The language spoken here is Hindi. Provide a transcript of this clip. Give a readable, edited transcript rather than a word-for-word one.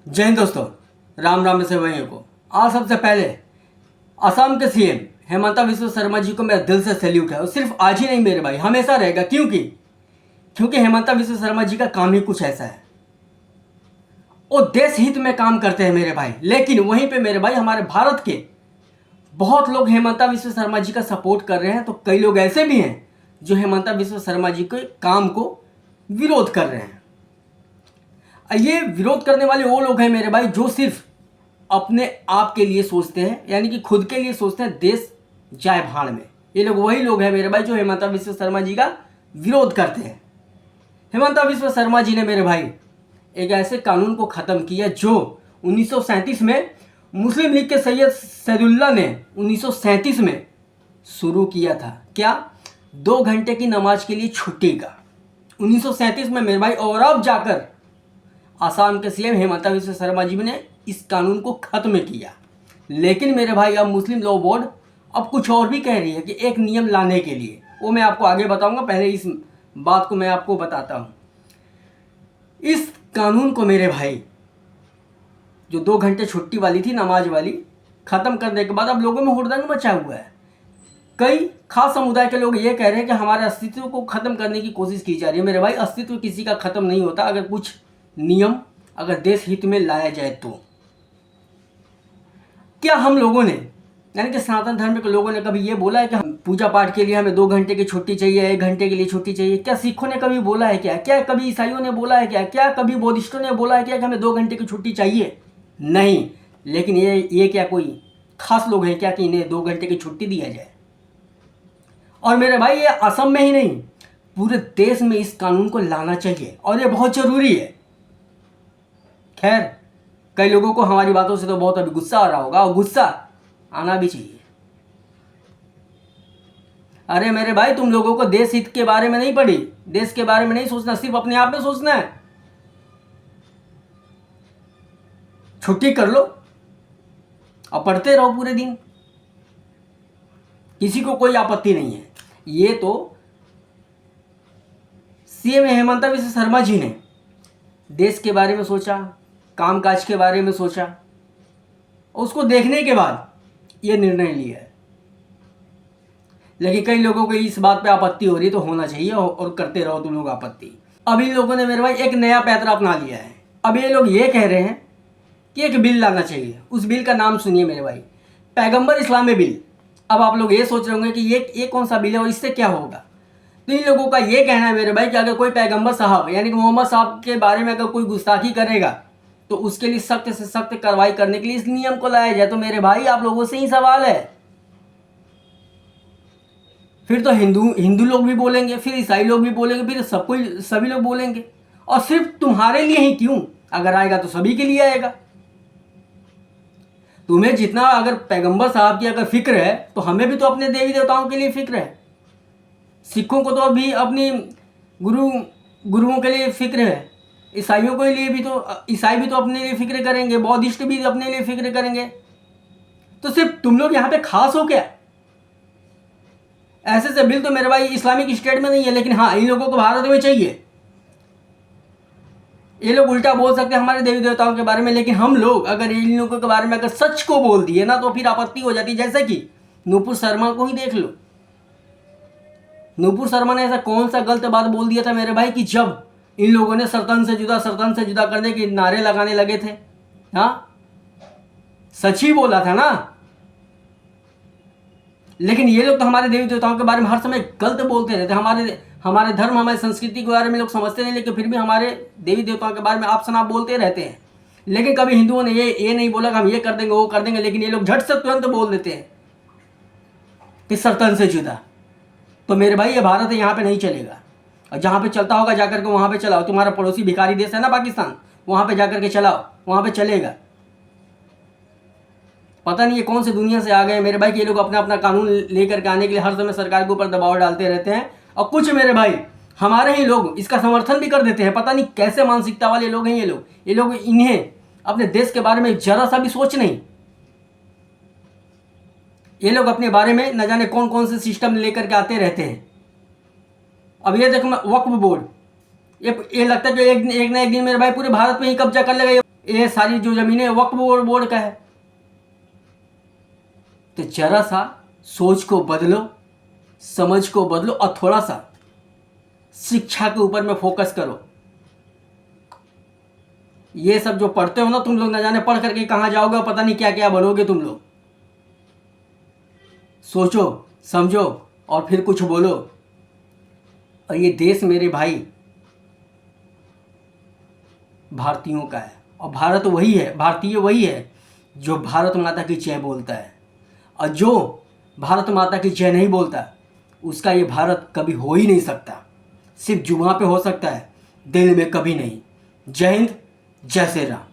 जय हिंद दोस्तों, राम राम से वहीं को। आज सबसे पहले असम के सीएम हेमंता बिस्वा शर्मा जी को मेरा दिल से सैल्यूट है। और सिर्फ आज ही नहीं मेरे भाई, हमेशा रहेगा। क्योंकि हेमंता बिस्वा शर्मा जी का काम ही कुछ ऐसा है। वो देश हित में काम करते हैं मेरे भाई। लेकिन वहीं पे मेरे भाई हमारे भारत के बहुत लोग हेमंता बिस्वा शर्मा जी का सपोर्ट कर रहे हैं, तो कई लोग ऐसे भी हैं जो हेमंता बिस्वा शर्मा जी के काम को विरोध कर रहे हैं। ये विरोध करने वाले वो लोग हैं मेरे भाई जो सिर्फ अपने आप के लिए सोचते हैं, यानी कि खुद के लिए सोचते हैं, देश जाए भाड़ में। ये लोग वही लोग हैं मेरे भाई जो हेमंता बिस्वा शर्मा जी का विरोध करते हैं। हेमंता बिस्वा शर्मा जी ने मेरे भाई एक ऐसे कानून को ख़त्म किया जो 1937 में मुस्लिम लीग के सैयद सैदुल्ला ने 1937 में शुरू किया था। क्या? 2 घंटे की नमाज के लिए छुट्टी का 1937 में मेरे भाई। और अब जाकर आसाम के सीएम हेमंता बिस्वा शर्मा जी ने इस कानून को ख़त्म किया। लेकिन मेरे भाई अब मुस्लिम लॉ बोर्ड अब कुछ और भी कह रही है कि एक नियम लाने के लिए, वो मैं आपको आगे बताऊंगा। पहले इस बात को मैं आपको बताता हूँ। इस कानून को मेरे भाई जो 2 घंटे छुट्टी वाली थी, नमाज वाली, ख़त्म करने के बाद अब लोगों में हुड़दंग मचा हुआ है। कई खास समुदाय के लोग ये कह रहे हैं कि हमारे अस्तित्व को ख़त्म करने की कोशिश की जा रही है। मेरे भाई अस्तित्व किसी का ख़त्म नहीं होता अगर कुछ नियम अगर देश हित में लाया जाए तो। क्या हम लोगों ने, यानी कि सनातन धर्म के लोगों ने कभी ये बोला है कि हम पूजा पाठ के लिए हमें 2 घंटे की छुट्टी चाहिए, 1 घंटे के लिए छुट्टी चाहिए? क्या सिखों ने कभी बोला है? क्या कभी ईसाइयों ने बोला है? क्या कभी बौद्धिस्टों ने बोला है कि हमें 2 घंटे की छुट्टी चाहिए? नहीं। लेकिन ये क्या कोई खास लोग हैं क्या कि इन्हें 2 घंटे की छुट्टी दिया जाए? और मेरे भाई ये असम में ही नहीं, पूरे देश में इस कानून को लाना चाहिए और ये बहुत ज़रूरी है। खैर, कई लोगों को हमारी बातों से तो बहुत अभी गुस्सा आ रहा होगा, और गुस्सा आना भी चाहिए। अरे मेरे भाई, तुम लोगों को देश हित के बारे में नहीं पढ़ी, देश के बारे में नहीं सोचना, सिर्फ अपने आप में सोचना है। छुट्टी कर लो और पढ़ते रहो पूरे दिन, किसी को कोई आपत्ति नहीं है। ये तो सीएम हेमंता बिस्वा शर्मा जी ने देश के बारे में सोचा, कामकाज के बारे में सोचा, उसको देखने के बाद ये निर्णय लिया है। लेकिन कई लोगों को इस बात पे आपत्ति हो रही है, तो होना चाहिए और करते रहो तुम लोग आपत्ति। अब इन लोगों ने मेरे भाई एक नया पैंतरा अपना लिया है। अब ये लोग ये कह रहे हैं कि एक बिल लाना चाहिए। उस बिल का नाम सुनिए मेरे भाई, पैगंबर इस्लामी बिल। अब आप लोग ये सोच रहे होंगे कि ये कौन सा बिल है और इससे क्या होगा? तो इन लोगों का ये कहना है मेरे भाई कि अगर कोई पैगंबर साहब यानी कि मोहम्मद साहब के बारे में अगर कोई गुस्ताखी करेगा तो उसके लिए सख्त से सख्त कार्रवाई करने के लिए इस नियम को लाया जाए। तो मेरे भाई आप लोगों से ही सवाल है, फिर तो हिंदू लोग भी बोलेंगे, फिर ईसाई लोग भी बोलेंगे, फिर सभी लोग बोलेंगे। और सिर्फ तुम्हारे लिए ही क्यों, अगर आएगा तो सभी के लिए आएगा। तुम्हें जितना अगर पैगंबर साहब की अगर फिक्र है तो हमें भी तो अपने देवी देवताओं के लिए फिक्र है। सिखों को तो अभी अपनी गुरुओं के लिए फिक्र है। ईसाइयों के लिए भी तो, ईसाई भी तो अपने लिए फिक्र करेंगे, बौद्धिस्ट भी अपने लिए फिक्र करेंगे। तो सिर्फ तुम लोग यहाँ पे खास हो क्या? ऐसे से बिल तो मेरे भाई इस्लामिक स्टेट में नहीं है, लेकिन हाँ इन लोगों को भारत में चाहिए। ये लोग उल्टा बोल सकते हैं हमारे देवी देवताओं के बारे में, लेकिन हम लोग अगर इन लोगों के बारे में अगर सच को बोल दिए ना तो फिर आपत्ति हो जाती है। जैसे कि नूपुर शर्मा को ही देख लो। नूपुर शर्मा ने ऐसा कौन सा गलत बात बोल दिया था मेरे भाई कि जब इन लोगों ने सर्तन से जुदा करने के नारे लगाने लगे थे? हाँ, सच ही बोला था ना। लेकिन ये लोग तो हमारे देवी देवताओं के बारे में हर समय गलत बोलते रहते हैं। हमारे धर्म, हमारी संस्कृति के बारे में लोग समझते नहीं, लेकिन फिर भी हमारे देवी देवताओं के बारे में आप शनाप बोलते रहते हैं। लेकिन कभी हिंदुओं ने ये नहीं बोला कि हम ये कर देंगे, वो कर देंगे, लेकिन ये लोग झट से तुरंत बोल देते हैं कि सर्तन से जुदा। तो मेरे भाई ये भारत है, यहाँ पे नहीं चलेगा। और जहाँ पे चलता होगा जाकर के वहाँ पे चलाओ। तुम्हारा पड़ोसी भिखारी देश है ना पाकिस्तान, वहाँ पे जाकर के चलाओ, वहाँ पे चलेगा। पता नहीं ये कौन सी दुनिया से आ गए मेरे भाई कि ये लोग अपना अपना कानून लेकर के आने के लिए हर समय सरकार के ऊपर दबाव डालते रहते हैं। और कुछ मेरे भाई हमारे ही लोग इसका समर्थन भी कर देते हैं। पता नहीं कैसे मानसिकता वाले लोग हैं ये लोग इन्हें अपने देश के बारे में जरा सा भी सोच नहीं। ये लोग अपने बारे में न जाने कौन कौन से सिस्टम लेकर के आते रहते हैं। अब ये देखो वक्फ बोर्ड, ये लगता है कि एक ना एक दिन मेरे भाई पूरे भारत में ही कब्जा कर लेगा। ये सारी जो ज़मीनें वक्फ बोर्ड का है। तो जरा सा सोच को बदलो, समझ को बदलो और थोड़ा सा शिक्षा के ऊपर में फोकस करो। ये सब जो पढ़ते हो ना तुम लोग, न जाने पढ़ करके कहाँ जाओगे और पता नहीं क्या क्या बनोगे तुम लोग। सोचो समझो और फिर कुछ बोलो। और ये देश मेरे भाई भारतीयों का है, और भारत वही है, भारतीय वही है जो भारत माता की जय बोलता है। और जो भारत माता की जय नहीं बोलता उसका ये भारत कभी हो ही नहीं सकता। सिर्फ जुबां पे हो सकता है, दिल में कभी नहीं। जय हिंद, जय श्री राम।